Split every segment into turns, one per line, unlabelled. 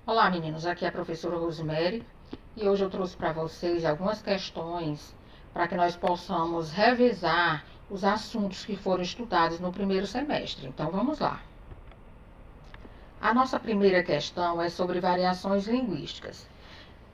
Olá meninos, aqui é a professora Rosemary e hoje eu trouxe para vocês algumas questões para que nós possamos revisar os assuntos que foram estudados no primeiro semestre. Então vamos lá. A nossa primeira questão é sobre variações linguísticas.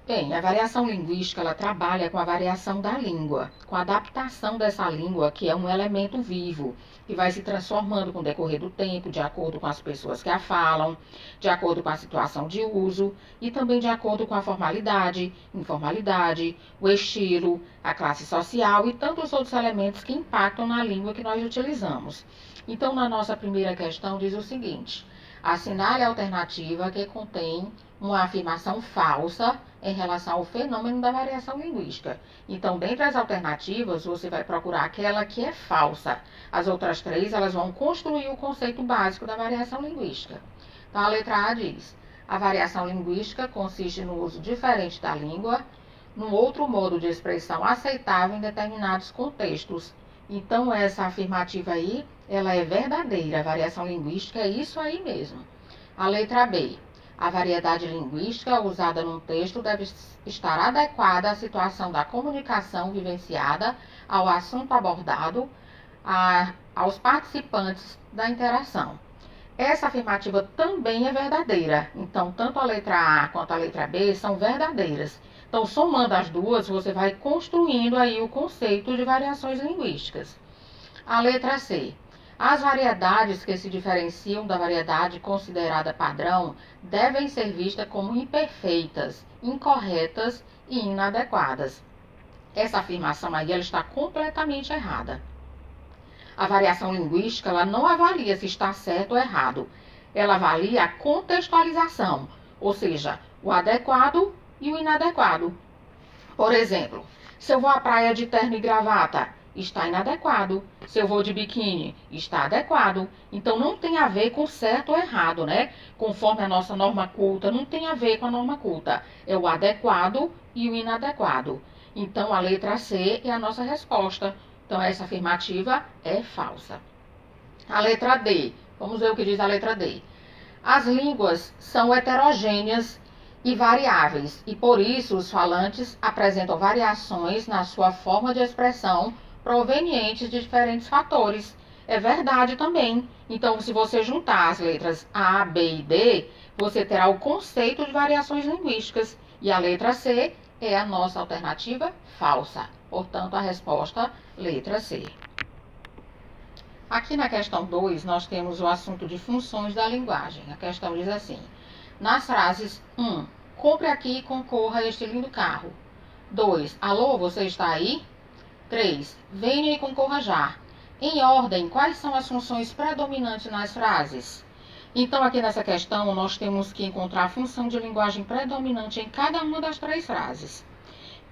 Bem, a variação linguística ela trabalha com a variação da língua, com a adaptação dessa língua, que é um elemento vivo, que vai se transformando com o decorrer do tempo, de acordo com as pessoas que a falam, de acordo com a situação de uso e também de acordo com a formalidade, informalidade, o estilo, a classe social e tantos outros elementos que impactam na língua que nós utilizamos. Então, na nossa primeira questão, diz o seguinte: assinale a alternativa que contém uma afirmação falsa em relação ao fenômeno da variação linguística. Então, dentre as alternativas, você vai procurar aquela que é falsa. As outras três, elas vão construir o conceito básico da variação linguística. Então, a letra A diz: a variação linguística consiste no uso diferente da língua, num outro modo de expressão aceitável em determinados contextos. Então, essa afirmativa aí, ela é verdadeira. A variação linguística é isso aí mesmo. A letra B: a variedade linguística usada num texto deve estar adequada à situação da comunicação vivenciada, ao assunto abordado, aos participantes da interação. Essa afirmativa também é verdadeira. Então, tanto a letra A quanto a letra B são verdadeiras. Então, somando as duas, você vai construindo aí o conceito de variações linguísticas. A letra C: as variedades que se diferenciam da variedade considerada padrão devem ser vistas como imperfeitas, incorretas e inadequadas. Essa afirmação aí ela está completamente errada. A variação linguística ela não avalia se está certo ou errado. Ela avalia a contextualização, ou seja, o adequado e o inadequado. Por exemplo, se eu vou à praia de terno e gravata, está inadequado. Se eu vou de biquíni, está adequado. Então não tem a ver com certo ou errado, né? Conforme a nossa norma culta, não tem a ver com a norma culta. É o adequado e o inadequado. Então a letra C é a nossa resposta. Então essa afirmativa é falsa. A letra D. Vamos ver o que diz a letra D. As línguas são heterogêneas e variáveis, e por isso os falantes apresentam variações na sua forma de expressão provenientes de diferentes fatores. É verdade também. Então, se você juntar as letras A, B e D, você terá o conceito de variações linguísticas. E a letra C é a nossa alternativa falsa. Portanto, a resposta, letra C. Aqui na questão 2, nós temos o assunto de funções da linguagem. A questão diz assim: nas frases 1, compre aqui e concorra a este lindo carro. 2, alô, você está aí? 3, venha e concorra já. Em ordem, quais são as funções predominantes nas frases? Então, aqui nessa questão, nós temos que encontrar a função de linguagem predominante em cada uma das três frases.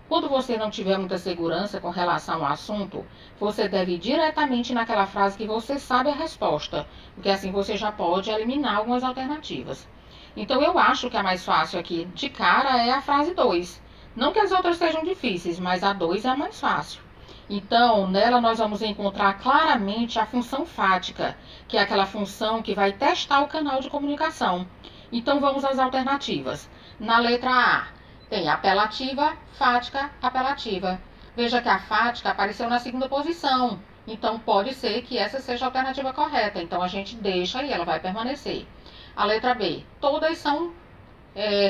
Quando você não tiver muita segurança com relação ao assunto, você deve ir diretamente naquela frase que você sabe a resposta, porque assim você já pode eliminar algumas alternativas. Então eu acho que a mais fácil aqui de cara é a frase 2. Não que as outras sejam difíceis, mas a 2 é a mais fácil. Então, nela nós vamos encontrar claramente a função fática, que é aquela função que vai testar o canal de comunicação. Então vamos às alternativas. Na letra A, tem apelativa, fática, apelativa. Veja que a fática apareceu na segunda posição. Então, pode ser que essa seja a alternativa correta. Então, a gente deixa e ela vai permanecer. A letra B. Todas são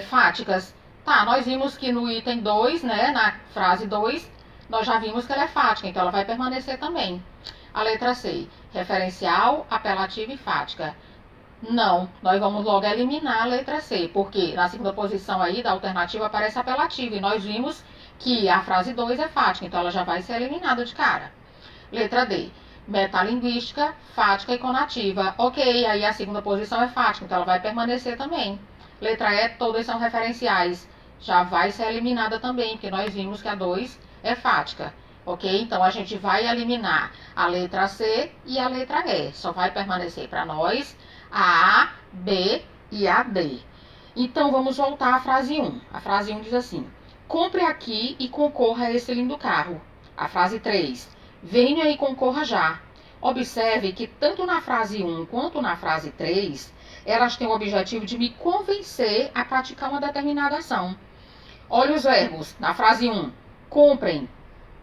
fáticas. Tá, nós vimos que no item 2, né, na frase 2, nós já vimos que ela é fática. Então, ela vai permanecer também. A letra C. Referencial, apelativa e fática. Não, nós vamos logo eliminar a letra C, porque na segunda posição aí da alternativa aparece apelativa, e nós vimos que a frase 2 é fática, então ela já vai ser eliminada de cara. Letra D, metalinguística, fática e conativa. Ok, aí a segunda posição é fática, então ela vai permanecer também. Letra E, todas são referenciais, já vai ser eliminada também, porque nós vimos que a 2 é fática. Ok? Então a gente vai eliminar a letra C e a letra E. Só vai permanecer para nós a, B e a D. Então, vamos voltar à frase 1. A frase 1 diz assim: compre aqui e concorra a esse lindo carro. A frase 3, venha e concorra já. Observe que tanto na frase 1 quanto na frase 3, elas têm o objetivo de me convencer a praticar uma determinada ação. Olha os verbos. Na frase 1, comprem,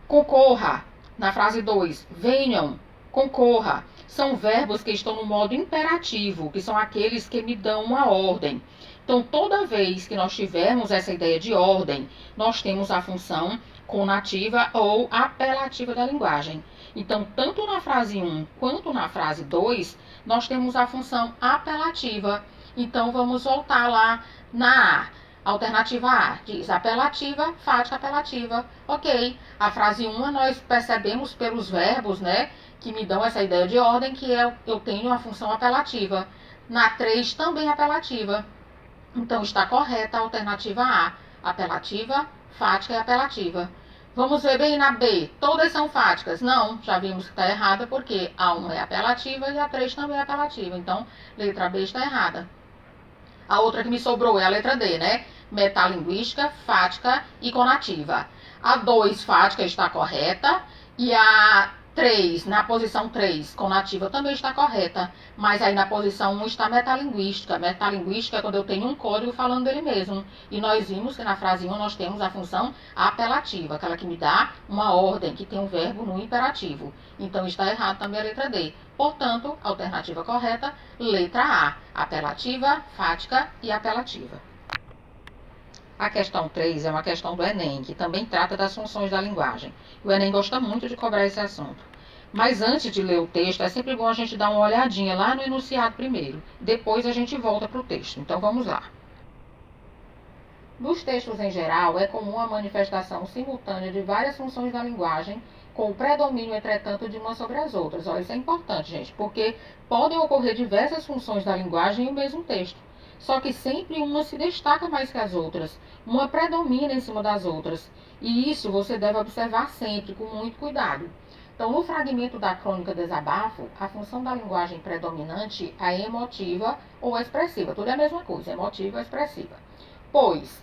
concorra. Na frase 2, venham, concorra. São verbos que estão no modo imperativo, que são aqueles que me dão uma ordem. Então, toda vez que nós tivermos essa ideia de ordem, nós temos a função conativa ou apelativa da linguagem. Então, tanto na frase 1 quanto na frase 2, nós temos a função apelativa. Então, vamos voltar lá na A. Alternativa A diz apelativa, fática apelativa. Ok, a frase 1 nós percebemos pelos verbos, né, que me dão essa ideia de ordem, que eu tenho a função apelativa. Na 3 também apelativa. Então está correta a alternativa A, apelativa, fática e apelativa. Vamos ver bem na B, todas são fáticas? Não, já vimos que está errada porque a 1 é apelativa e a 3 também é apelativa. Então, letra B está errada. A outra que me sobrou é a letra D, né? Metalinguística, fática e conativa. A 2, fática, está correta. E a 3, na posição 3, conativa, também está correta. Mas aí na posição 1 está metalinguística. Metalinguística é quando eu tenho um código falando dele mesmo. E nós vimos que na frase 1 nós temos a função apelativa, aquela que me dá uma ordem, que tem um verbo no imperativo. Então está errado também a letra D. Portanto, alternativa correta, letra A, apelativa, fática e apelativa. A questão 3 é uma questão do Enem, que também trata das funções da linguagem. O Enem gosta muito de cobrar esse assunto. Mas antes de ler o texto, é sempre bom a gente dar uma olhadinha lá no enunciado primeiro. Depois a gente volta para o texto. Então vamos lá. Nos textos em geral, é comum a manifestação simultânea de várias funções da linguagem, com o predomínio, entretanto, de uma sobre as outras. Olha, isso é importante, gente, porque podem ocorrer diversas funções da linguagem em um mesmo texto. Só que sempre uma se destaca mais que as outras, uma predomina em cima das outras. E isso você deve observar sempre, com muito cuidado. Então, no fragmento da crônica Desabafo, a função da linguagem predominante é emotiva ou expressiva. Tudo é a mesma coisa, emotiva ou expressiva. Pois,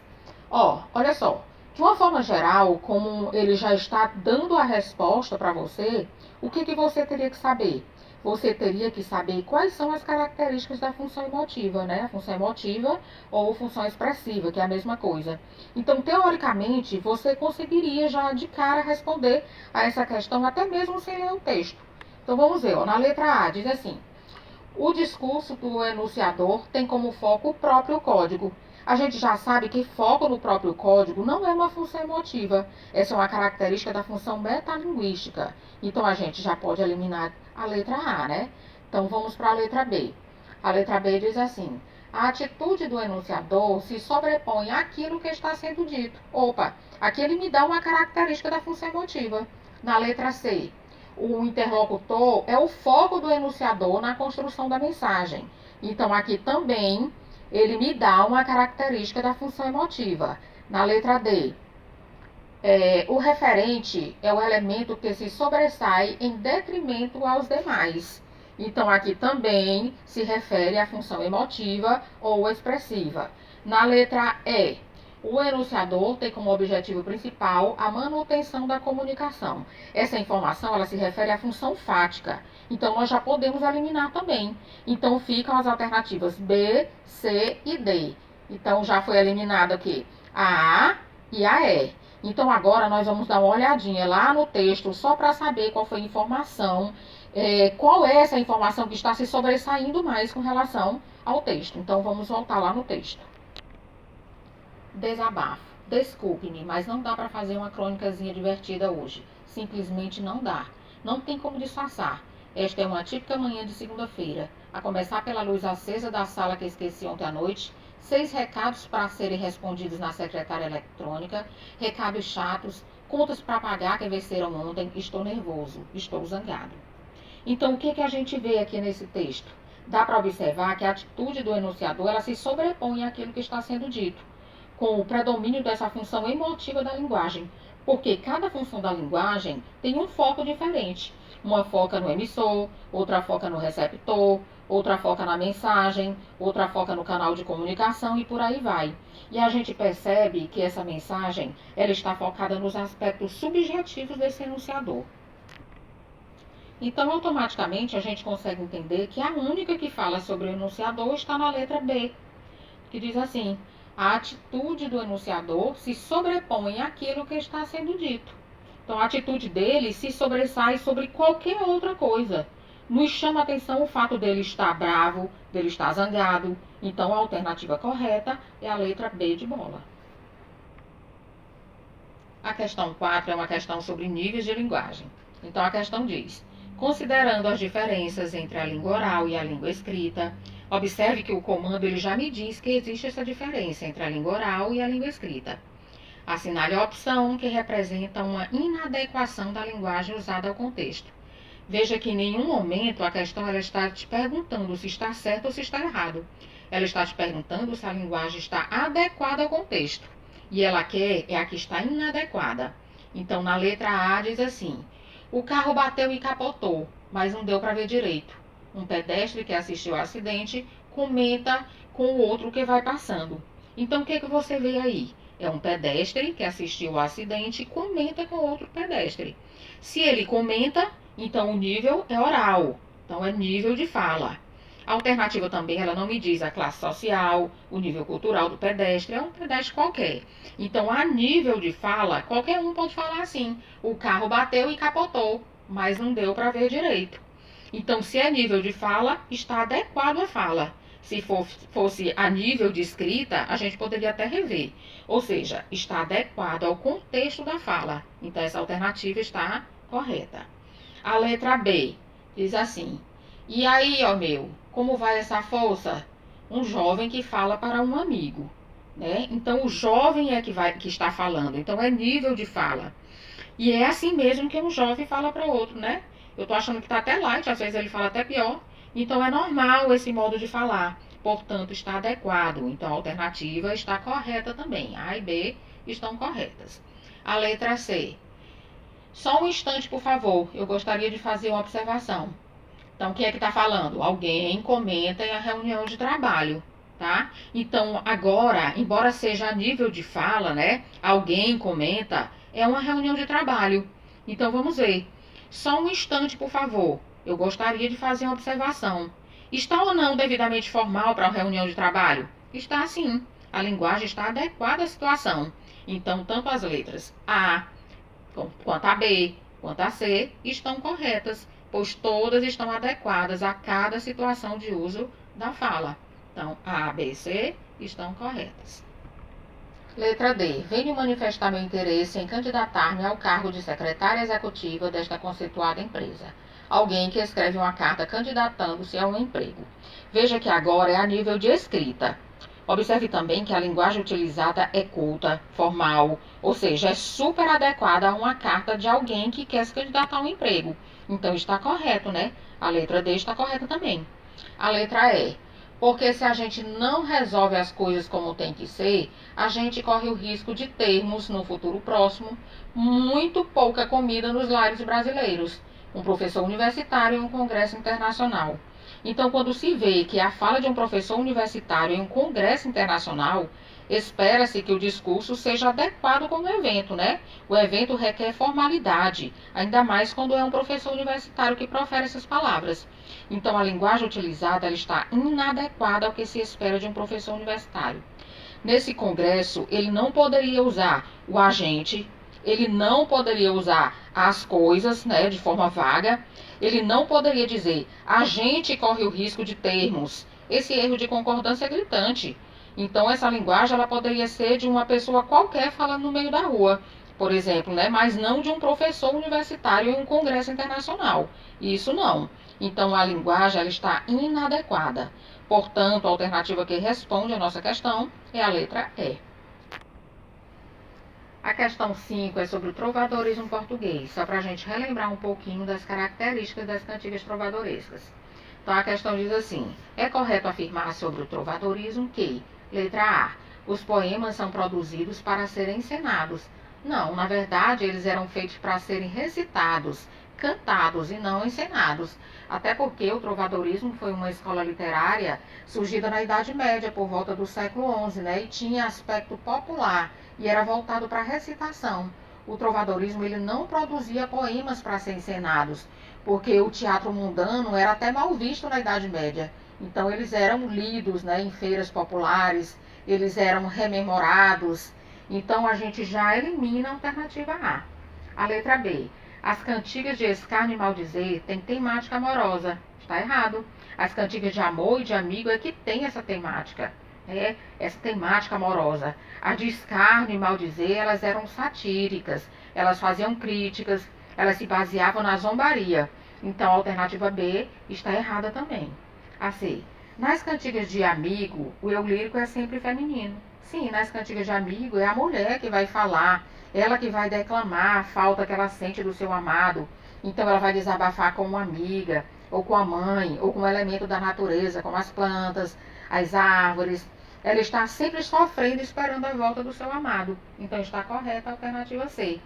olha só, de uma forma geral, como ele já está dando a resposta para você, o que você teria que saber? Você teria que saber quais são as características da função emotiva, né? A função emotiva ou função expressiva, que é a mesma coisa. Então, teoricamente, você conseguiria já de cara responder a essa questão, até mesmo sem ler o texto. Então, vamos ver, na letra A, diz assim: o discurso do enunciador tem como foco o próprio código. A gente já sabe que foco no próprio código não é uma função emotiva. Essa é uma característica da função metalinguística. Então, a gente já pode eliminar a letra A, né? Então, vamos para a letra B. A letra B diz assim: a atitude do enunciador se sobrepõe àquilo que está sendo dito. Opa, aqui ele me dá uma característica da função emotiva. Na letra C, o interlocutor é o foco do enunciador na construção da mensagem. Então, aqui também ele me dá uma característica da função emotiva. Na letra D, o referente é o elemento que se sobressai em detrimento aos demais. Então, aqui também se refere à função emotiva ou expressiva. Na letra E, o enunciador tem como objetivo principal a manutenção da comunicação. Essa informação ela se refere à função fática. Então, nós já podemos eliminar também. Então, ficam as alternativas B, C e D. Então, já foi eliminado aqui a A e a E. Então, agora nós vamos dar uma olhadinha lá no texto, só para saber qual foi a informação, qual é essa informação que está se sobressaindo mais com relação ao texto. Então, vamos voltar lá no texto. Desabafo. Desculpe-me, mas não dá para fazer uma crônicazinha divertida hoje. Simplesmente não dá. Não tem como disfarçar. Esta é uma típica manhã de segunda-feira. A começar pela luz acesa da sala que esqueci ontem à noite, 6 recados para serem respondidos na secretária eletrônica, recados chatos, contas para pagar que venceram ontem, estou nervoso, estou zangado. Então, o que a gente vê aqui nesse texto? Dá para observar que a atitude do enunciador ela se sobrepõe àquilo que está sendo dito, com o predomínio dessa função emotiva da linguagem, porque cada função da linguagem tem um foco diferente. Uma foca no emissor, outra foca no receptor, outra foca na mensagem, outra foca no canal de comunicação e por aí vai. E a gente percebe que essa mensagem ela está focada nos aspectos subjetivos desse enunciador. Então, automaticamente, a gente consegue entender que a única que fala sobre o enunciador está na letra B, que diz assim: a atitude do enunciador se sobrepõe àquilo que está sendo dito. Então, a atitude dele se sobressai sobre qualquer outra coisa. Nos chama a atenção o fato dele estar bravo, dele estar zangado. Então, a alternativa correta é a letra B de bola. A questão 4 é uma questão sobre níveis de linguagem. Então, a questão diz: considerando as diferenças entre a língua oral e a língua escrita, observe que o comando ele já me diz que existe essa diferença entre a língua oral e a língua escrita. Assinale a opção que representa uma inadequação da linguagem usada ao contexto. Veja que em nenhum momento a questão ela está te perguntando se está certo ou se está errado. Ela está te perguntando se a linguagem está adequada ao contexto. E ela quer é a que está inadequada. Então, na letra A diz assim: o carro bateu e capotou, mas não deu para ver direito. Um pedestre que assistiu ao acidente comenta com o outro que vai passando. Então, o que você vê aí? É um pedestre que assistiu ao acidente e comenta com outro pedestre. Se ele comenta, então o nível é oral. Então é nível de fala. A alternativa também, ela não me diz a classe social, o nível cultural do pedestre, é um pedestre qualquer. Então, a nível de fala, qualquer um pode falar assim: o carro bateu e capotou, mas não deu para ver direito. Então, se é nível de fala, está adequado à fala. Se fosse a nível de escrita, a gente poderia até rever. Ou seja, está adequado ao contexto da fala. Então, essa alternativa está correta. A letra B diz assim: e aí, ó meu, como vai essa força? Um jovem que fala para um amigo, né? Então, o jovem é que está falando. Então, é nível de fala. E é assim mesmo que um jovem fala para outro, né? Eu tô achando que tá até light, às vezes ele fala até pior. Então, é normal esse modo de falar. Portanto, está adequado. Então, a alternativa está correta também. A e B estão corretas. A letra C. Só um instante, por favor. Eu gostaria de fazer uma observação. Então, quem é que está falando? Alguém comenta em a reunião de trabalho, tá? Então, agora, embora seja a nível de fala, né? Alguém comenta, é uma reunião de trabalho. Então, vamos ver. Só um instante, por favor. Eu gostaria de fazer uma observação. Está ou não devidamente formal para uma reunião de trabalho? Está sim. A linguagem está adequada à situação. Então, tanto as letras A, quanto a B, quanto a C estão corretas, pois todas estão adequadas a cada situação de uso da fala. Então, A, B e C estão corretas. Letra D. Venho manifestar meu interesse em candidatar-me ao cargo de secretária executiva desta conceituada empresa. Alguém que escreve uma carta candidatando-se a um emprego. Veja que agora é a nível de escrita. Observe também que a linguagem utilizada é culta, formal, ou seja, é super adequada a uma carta de alguém que quer se candidatar a um emprego. Então está correto, né? A letra D está correta também. A letra E. Porque se a gente não resolve as coisas como tem que ser, a gente corre o risco de termos, no futuro próximo, muito pouca comida nos lares brasileiros. Um professor universitário em um congresso internacional. Então, quando se vê que a fala de um professor universitário em um congresso internacional, espera-se que o discurso seja adequado com o evento, né? O evento requer formalidade, ainda mais quando é um professor universitário que profere essas palavras. Então, a linguagem utilizada ela está inadequada ao que se espera de um professor universitário. Nesse congresso, ele não poderia usar o agente, ele não poderia usar as coisas, né, de forma vaga, ele não poderia dizer a gente corre o risco de termos. Esse erro de concordância é gritante. Então, essa linguagem ela poderia ser de uma pessoa qualquer falando no meio da rua, por exemplo, né, mas não de um professor universitário em um congresso internacional. Isso não. Então, a linguagem ela está inadequada. Portanto, a alternativa que responde a nossa questão é a letra E. A questão 5 é sobre o trovadorismo português, só para a gente relembrar um pouquinho das características das cantigas trovadorescas. Então, a questão diz assim: é correto afirmar sobre o trovadorismo que, letra A, os poemas são produzidos para serem encenados. Não, na verdade, eles eram feitos para serem recitados, cantados e não encenados. Até porque o trovadorismo foi uma escola literária surgida na Idade Média, por volta do século XI, né? E tinha aspecto popular e era voltado para a recitação. o trovadorismo ele não produzia poemas para ser encenados, porque o teatro mundano era até mal visto na Idade Média. Então eles eram lidos, né, em feiras populares, eles eram rememorados. Então a gente já elimina a alternativa A. A letra B. As cantigas de escárnio e maldizer têm temática amorosa. Está errado. As cantigas de amor e de amigo é que tem essa temática. Essa temática amorosa. As de escárnio e maldizer, elas eram satíricas. Elas faziam críticas. Elas se baseavam na zombaria. Então a alternativa B está errada também. A C. Nas cantigas de amigo, o eu lírico é sempre feminino. Sim, nas cantigas de amigo é a mulher que vai falar, ela que vai declamar a falta que ela sente do seu amado. Então ela vai desabafar com uma amiga, ou com a mãe, ou com um elemento da natureza, como as plantas, as árvores. Ela está sempre sofrendo, esperando a volta do seu amado. Então está correta a alternativa C.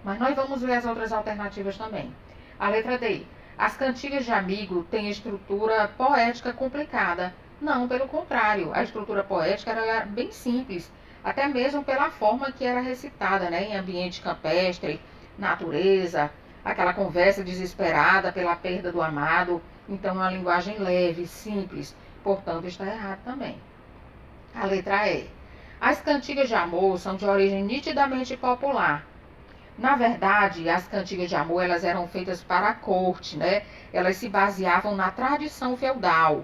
Mas nós vamos ver as outras alternativas também. A letra D. As cantigas de amigo têm estrutura poética complicada. Não, pelo contrário, a estrutura poética era bem simples, até mesmo pela forma que era recitada, né, em ambiente campestre, natureza, aquela conversa desesperada pela perda do amado. Então, uma linguagem leve, simples, portanto, está errado também. A letra E. As cantigas de amor são de origem nitidamente popular. Na verdade, as cantigas de amor elas eram feitas para a corte, né? Elas se baseavam na tradição feudal.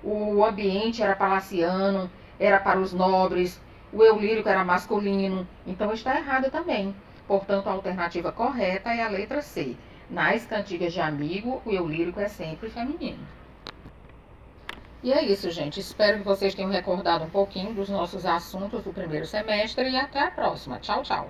O ambiente era palaciano, era para os nobres, o eu lírico era masculino, então está errado também. Portanto, a alternativa correta é a letra C. Nas cantigas de amigo, o eu lírico é sempre feminino. E é isso, gente. Espero que vocês tenham recordado um pouquinho dos nossos assuntos do primeiro semestre e até a próxima. Tchau, tchau.